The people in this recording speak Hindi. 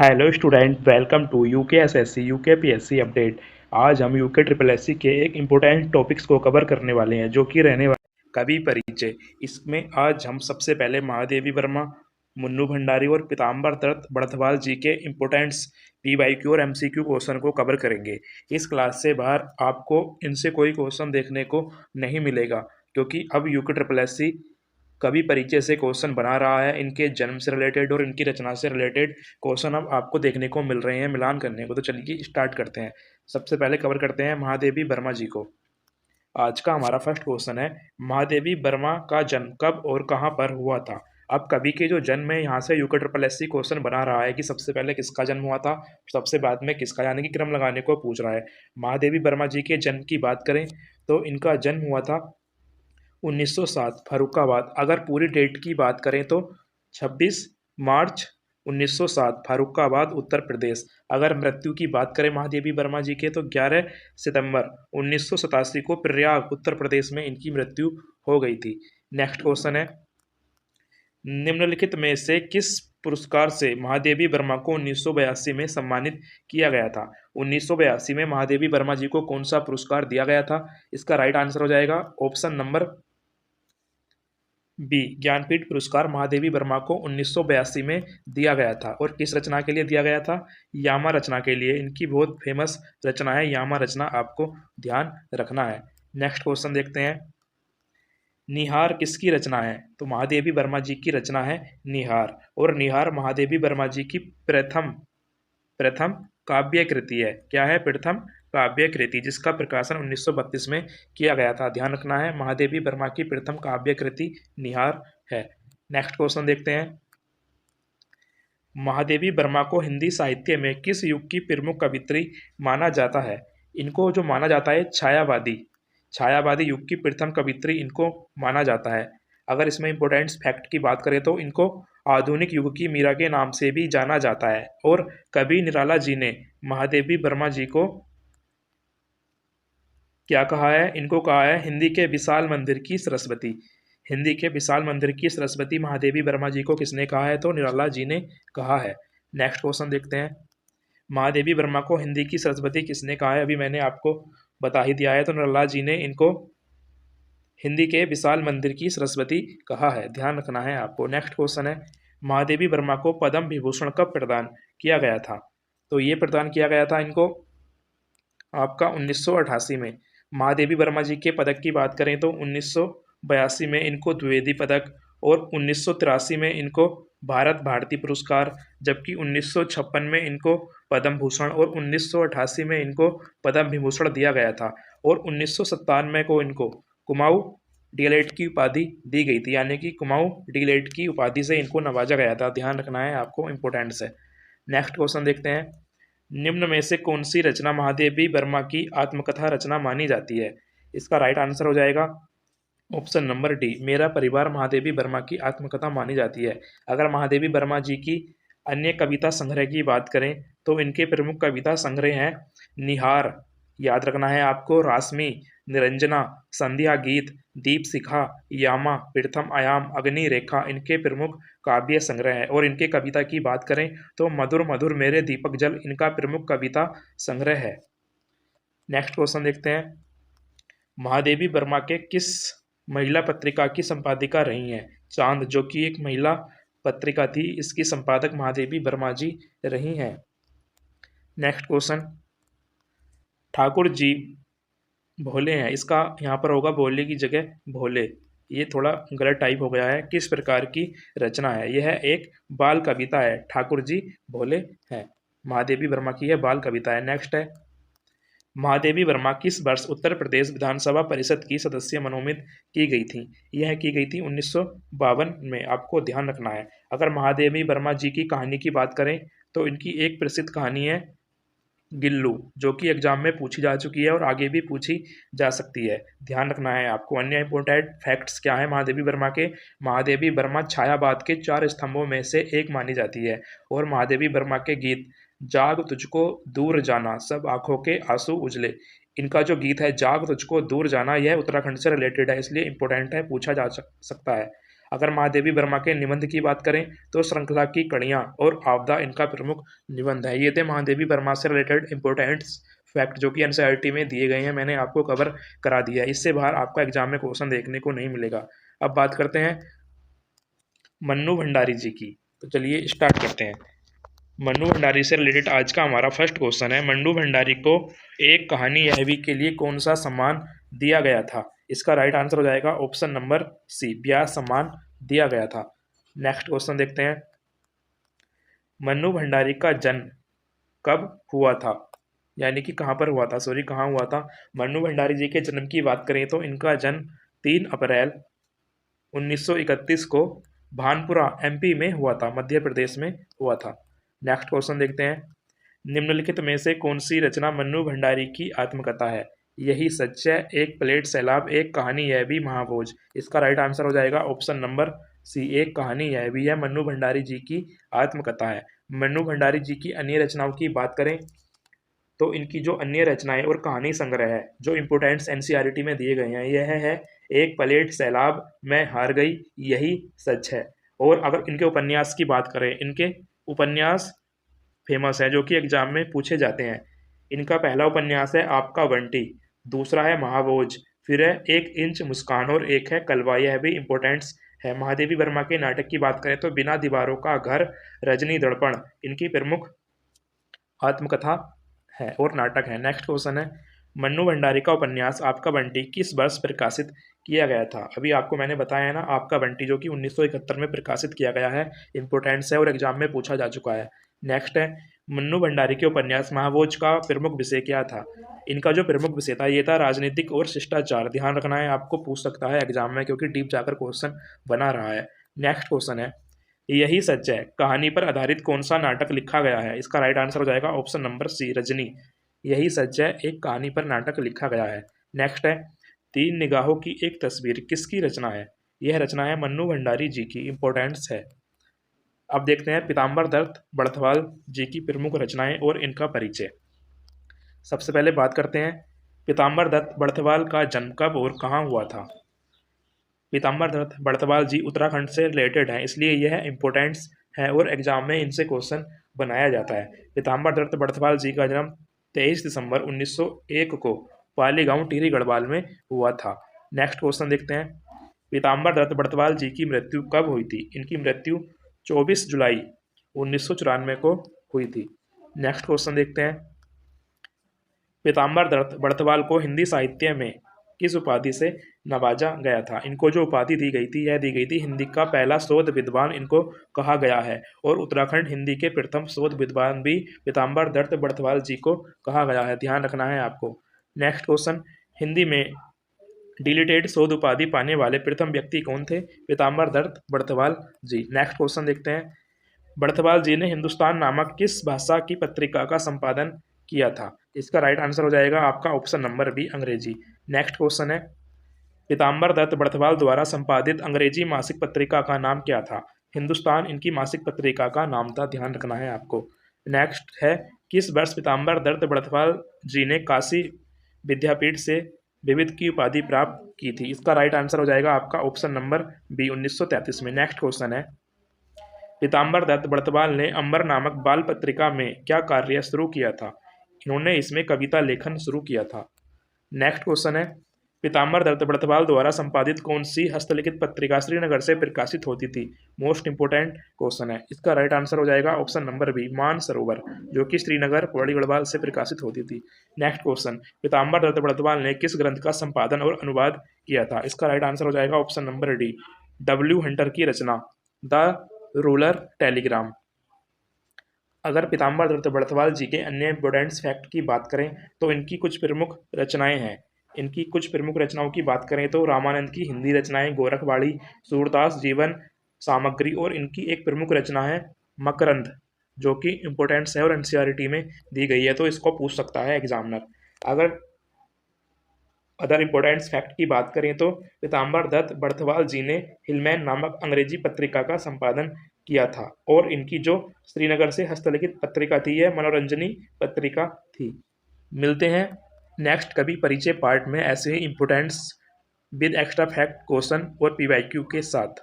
Hello student, welcome to UK SSC UK PSC update. आज हम यूके ट्रिपल एससी के एक इम्पोर्टेंट टॉपिक्स को कवर करने वाले हैं जो कि रहने वाले कवि परिचय। इसमें आज हम सबसे पहले महादेवी वर्मा, मुन्नू भंडारी और पीताम्बर दत्त बड़थवाल जी के इम्पोर्टेंट्स पीवाईक्यू और एमसीक्यू क्वेश्चन को कवर करेंगे। इस क्लास से बाहर आपको इनसे कोई क्वेश्चन देखने को नहीं मिलेगा, क्योंकि अब यूके ट्रिपल एससी कवि परिचय से क्वेश्चन बना रहा है। इनके जन्म से रिलेटेड और इनकी रचना से रिलेटेड क्वेश्चन अब आपको देखने को मिल रहे हैं मिलान करने को। तो चलिए स्टार्ट करते हैं। सबसे पहले कवर करते हैं महादेवी वर्मा जी को। आज का हमारा फर्स्ट क्वेश्चन है, महादेवी वर्मा का जन्म कब और कहाँ पर हुआ था। अब कवि के जो जन्म है, यहाँ से यूके ट्रिपल एससी क्वेश्चन बना रहा है कि सबसे पहले किसका जन्म हुआ था, सबसे बाद में किसका, यानी कि क्रम लगाने को पूछ रहा है। महादेवी वर्मा जी के जन्म की बात करें तो इनका जन्म हुआ था 1907 फर्रुखाबाद। अगर पूरी डेट की बात करें तो 26 मार्च 1907 फर्रुखाबाद उत्तर प्रदेश। अगर मृत्यु की बात करें महादेवी वर्मा जी के तो 11 सितंबर 1987 को प्रयाग उत्तर प्रदेश में इनकी मृत्यु हो गई थी। नेक्स्ट क्वेश्चन है, निम्नलिखित में से किस पुरस्कार से महादेवी वर्मा को 1982 में सम्मानित किया गया था। 1982 में महादेवी वर्मा जी को कौन सा पुरस्कार दिया गया था। इसका राइट आंसर हो जाएगा ऑप्शन नंबर बी, ज्ञानपीठ पुरस्कार महादेवी वर्मा को 1982 में दिया गया था। और किस रचना के लिए दिया गया था, यामा रचना के लिए। इनकी बहुत फेमस रचना है यामा रचना, आपको ध्यान रखना है। नेक्स्ट क्वेश्चन देखते हैं, निहार किसकी रचना है। तो महादेवी वर्मा जी की रचना है निहार। और निहार महादेवी वर्मा जी की प्रथम प्रथम काव्य कृति है। क्या है, प्रथम काव्य कृति, जिसका प्रकाशन 1932 में किया गया था। ध्यान रखना है, महादेवी वर्मा की प्रथम काव्य कृति निहार है। नेक्स्ट क्वेश्चन देखते हैं, महादेवी वर्मा को हिंदी साहित्य में किस युग की प्रमुख कवित्री माना जाता है। इनको जो माना जाता है छायावादी छायावादी युग की प्रथम कवित्री इनको माना जाता है। अगर इसमें इंपॉर्टेंट फैक्ट की बात करें तो इनको आधुनिक युग की मीरा के नाम से भी जाना जाता है। और कवि निराला जी ने महादेवी वर्मा जी को क्या कहा है, इनको कहा है हिंदी के विशाल मंदिर की सरस्वती। हिंदी के विशाल मंदिर की सरस्वती महादेवी वर्मा जी को किसने कहा है, तो निराला जी ने कहा है। नेक्स्ट क्वेश्चन देखते हैं, महादेवी वर्मा को हिंदी की सरस्वती किसने कहा है। अभी मैंने आपको बता ही दिया है, तो निराला जी ने इनको हिंदी के विशाल मंदिर की सरस्वती कहा है। ध्यान रखना है आपको। नेक्स्ट क्वेश्चन है, महादेवी वर्मा को पद्म विभूषण कब प्रदान किया गया था। तो ये प्रदान किया गया था इनको आपका 1988 में। महादेवी वर्मा जी के पदक की बात करें तो 1982 में इनको द्विवेदी पदक और 1983 में इनको भारत भारती पुरस्कार, जबकि 1956 में इनको पद्म भूषण और 1988 में इनको पद्म विभूषण दिया गया था। और 1997 को इनको कुमाऊं डीएलएड की उपाधि दी गई थी, यानी कि कुमाऊं डीएलएड की उपाधि से इनको नवाजा गया था। ध्यान रखना है आपको, इंपॉर्टेंट है। नेक्स्ट क्वेश्चन देखते हैं, निम्न में से कौन सी रचना महादेवी वर्मा की आत्मकथा रचना मानी जाती है। इसका राइट आंसर हो जाएगा ऑप्शन नंबर डी, मेरा परिवार महादेवी वर्मा की आत्मकथा मानी जाती है। अगर महादेवी वर्मा जी की अन्य कविता संग्रह की बात करें तो इनके प्रमुख कविता संग्रह हैं निहार, याद रखना है आपको, रासमी, निरंजना, संध्या गीत, दीप शिखा, यामा, प्रथम आयाम, अग्नि रेखा इनके प्रमुख काव्य संग्रह है। और इनके कविता की बात करें तो मधुर मधुर मेरे दीपक जल इनका प्रमुख कविता संग्रह है। नेक्स्ट क्वेश्चन देखते हैं, महादेवी वर्मा के किस महिला पत्रिका की संपादिका रही हैं। चांद, जो कि एक महिला पत्रिका थी, इसकी संपादक महादेवी वर्मा जी रही हैं। नेक्स्ट क्वेश्चन, ठाकुर जी भोले हैं, इसका यहाँ पर होगा भोले की जगह भोले, ये थोड़ा गलत टाइप हो गया है। किस प्रकार की रचना है, यह एक बाल कविता है। ठाकुर जी भोले हैं, महादेवी वर्मा की यह बाल कविता है। नेक्स्ट है, महादेवी वर्मा किस वर्ष उत्तर प्रदेश विधानसभा परिषद की सदस्य मनोनीत की गई थी। यह की गई थी 1952 में, आपको ध्यान रखना है। अगर महादेवी वर्मा जी की कहानी की बात करें तो इनकी एक प्रसिद्ध कहानी है गिल्लू, जो कि एग्जाम में पूछी जा चुकी है और आगे भी पूछी जा सकती है। ध्यान रखना है आपको। अन्य इंपोर्टेंट फैक्ट्स क्या है महादेवी वर्मा के, महादेवी वर्मा छायावाद के 4 स्तंभों में से एक मानी जाती है। और महादेवी वर्मा के गीत जाग तुझको दूर जाना, सब आंखों के आंसू उजले, इनका जो गीत है जाग तुझको दूर जाना, यह उत्तराखंड से रिलेटेड है, इसलिए इंपॉर्टेंट है, पूछा जा सकता है। अगर महादेवी वर्मा के निबंध की बात करें तो श्रृंखला की कड़ियाँ और आपदा इनका प्रमुख निबंध है। ये थे महादेवी वर्मा से रिलेटेड इंपॉर्टेंट फैक्ट जो कि एनसीईआरटी में दिए गए हैं, मैंने आपको कवर करा दिया। इससे बाहर आपका एग्जाम में क्वेश्चन देखने को नहीं मिलेगा। अब बात करते हैं मन्नू भंडारी जी की, तो चलिए स्टार्ट करते हैं। मन्नू भंडारी से रिलेटेड आज का हमारा फर्स्ट क्वेश्चन है, मन्नू भंडारी को एक कहानी यहवी के लिए कौन सा सम्मान दिया गया था? इसका राइट आंसर हो जाएगा ऑप्शन नंबर सी, व्यास सम्मान दिया गया था। नेक्स्ट क्वेश्चन देखते हैं, मन्नू भंडारी का जन्म कब हुआ था? यानी कि कहाँ पर हुआ था, कहाँ हुआ था? मन्नू भंडारी जी के जन्म की बात करें तो इनका जन्म 3 अप्रैल 1931 को भानपुरा एमपी में हुआ था, मध्य प्रदेश में हुआ था। नेक्स्ट क्वेश्चन देखते हैं, निम्नलिखित में से कौन सी रचना मन्नू भंडारी की आत्मकथा है? यही सच है, एक प्लेट सैलाब, एक कहानी यह भी, महाभोज। इसका राइट आंसर हो जाएगा ऑप्शन नंबर सी, एक कहानी यह भी है मन्नू भंडारी जी की आत्मकथा है। मन्नू भंडारी जी की अन्य रचनाओं की बात करें तो इनकी जो अन्य रचनाएं और कहानी संग्रह है जो इम्पोर्टेंट्स एनसीईआरटी में दिए गए हैं, यह है एक प्लेट सैलाब, मैं हार गई, यही सच है। और अगर इनके उपन्यास की बात करें, इनके उपन्यास फेमस है जो कि एग्जाम में पूछे जाते हैं। इनका पहला उपन्यास है आपका बंटी, दूसरा है महाभोज, फिर है एक इंच मुस्कान और एक है कलवा, यह भी इम्पोर्टेंट्स है। महादेवी वर्मा के नाटक की बात करें तो बिना दीवारों का घर, रजनी दर्पण इनकी प्रमुख आत्मकथा है और नाटक है। नेक्स्ट क्वेश्चन है, मन्नू भंडारी का उपन्यास आपका बंटी किस वर्ष प्रकाशित किया गया था? अभी आपको मैंने बताया है ना, आपका बंटी जो कि 1971 में प्रकाशित किया गया है, इंपोर्टेंट्स है और एग्जाम में पूछा जा चुका है। नेक्स्ट है, मन्नू भंडारी के उपन्यास महाभोज का प्रमुख विषय क्या था? इनका जो प्रमुख विषय था ये था राजनीतिक और शिष्टाचार। ध्यान रखना है, आपको पूछ सकता है एग्जाम में क्योंकि डीप जाकर क्वेश्चन बना रहा है। नेक्स्ट क्वेश्चन है, यही सच है कहानी पर आधारित कौन सा नाटक लिखा गया है? इसका राइट आंसर हो जाएगा ऑप्शन नंबर सी, रजनी। यही सच है एक कहानी पर नाटक लिखा गया है। नेक्स्ट है, तीन निगाहों की एक तस्वीर किसकी रचना है? यह रचना है मन्नू भंडारी जी की, इंपॉर्टेंस है। अब देखते हैं पीताम्बर दत्त बड़थवाल जी की प्रमुख रचनाएं और इनका परिचय। सबसे पहले बात करते हैं पीताम्बर दत्त बड़थवाल का जन्म कब और कहाँ हुआ था। पीताम्बर दत्त बड़थवाल जी उत्तराखंड से रिलेटेड हैं, इसलिए यह इंपॉर्टेंट्स है और एग्जाम में इनसे क्वेश्चन बनाया जाता है। पीताम्बर दत्त बड़थवाल जी का जन्म 23 दिसंबर 1901 को पाली गांव टिहरी गढ़वाल में हुआ था। नेक्स्ट क्वेश्चन देखते हैं, पीताम्बर दत्त बड़थवाल जी की मृत्यु कब हुई थी? इनकी मृत्यु 24 जुलाई 1994 को हुई थी। नेक्स्ट क्वेश्चन देखते हैं, पीताम्बर दत्त बड़थवाल को हिंदी साहित्य में किस उपाधि से नवाजा गया था? इनको जो उपाधि दी गई थी, यह दी गई थी हिंदी का पहला शोध विद्वान इनको कहा गया है और उत्तराखंड हिंदी के प्रथम शोध विद्वान भी पीताम्बर दत्त बड़थवाल जी को कहा गया है। ध्यान रखना है आपको। नेक्स्ट क्वेश्चन, हिंदी में डिलीटेड शोध उपाधि पाने वाले प्रथम व्यक्ति कौन थे? पीताम्बर दत्त बड़थवाल जी। नेक्स्ट क्वेश्चन देखते हैं, बड़थवाल जी ने हिंदुस्तान नामक किस भाषा की पत्रिका का संपादन किया था? इसका राइट आंसर हो जाएगा आपका ऑप्शन नंबर बी, अंग्रेजी। नेक्स्ट क्वेश्चन है, पीताम्बर दत्त बड़थवाल द्वारा संपादित अंग्रेजी मासिक पत्रिका का नाम क्या था? हिंदुस्तान इनकी मासिक पत्रिका का नाम था। ध्यान रखना है आपको। नेक्स्ट है, किस वर्ष पीताम्बर दत्त बड़थवाल जी ने काशी विद्यापीठ से विविध की उपाधि प्राप्त की थी? इसका राइट आंसर हो जाएगा आपका ऑप्शन नंबर बी, 1933 में। नेक्स्ट क्वेश्चन है, पीताम्बर दत्त बड़थवाल ने अंबर नामक बाल पत्रिका में क्या कार्य शुरू किया था? इन्होंने इसमें कविता लेखन शुरू किया था। नेक्स्ट क्वेश्चन है, पीताम्बर दत्त बड़थवाल द्वारा संपादित कौन सी हस्तलिखित पत्रिका श्रीनगर से प्रकाशित होती थी? मोस्ट इंपोर्टेंट क्वेश्चन है। इसका राइट आंसर हो जाएगा ऑप्शन नंबर बी, मानसरोवर, जो कि श्रीनगर पौड़ी गढ़वाल से प्रकाशित होती थी। नेक्स्ट क्वेश्चन, पीताम्बर दत्त बड़थवाल ने किस ग्रंथ का संपादन और अनुवाद किया था? इसका राइट आंसर हो जाएगा option number D, W Hunter की रचना द रूरल टेलीग्राम। अगर पीताम्बर दत्त बड़थवाल जी के अन्य इंपोर्टेंट्स फैक्ट की बात करें तो इनकी कुछ प्रमुख रचनाएं हैं। इनकी कुछ प्रमुख रचनाओं की बात करें तो रामानंद की हिंदी रचनाएं गोरखवाड़ी, सूरदास जीवन सामग्री और इनकी एक प्रमुख रचना है मकरंद, जो कि इंपोर्टेंट्स है और एनसीईआरटी में दी गई है, तो इसको पूछ सकता है एग्जामिनर। अगर अदर इंपोर्टेंट्स फैक्ट की बात करें तो पीताम्बर दत्त बड़थवाल जी ने हिलमैन नामक अंग्रेजी पत्रिका का संपादन किया था और इनकी जो श्रीनगर से हस्तलिखित पत्रिका थी यह मनोरंजनी पत्रिका थी। मिलते हैं नेक्स्ट कभी परिचय पार्ट में ऐसे ही इंपोर्टेंट्स विद एक्स्ट्रा फैक्ट क्वेश्चन और पीवाईक्यू के साथ।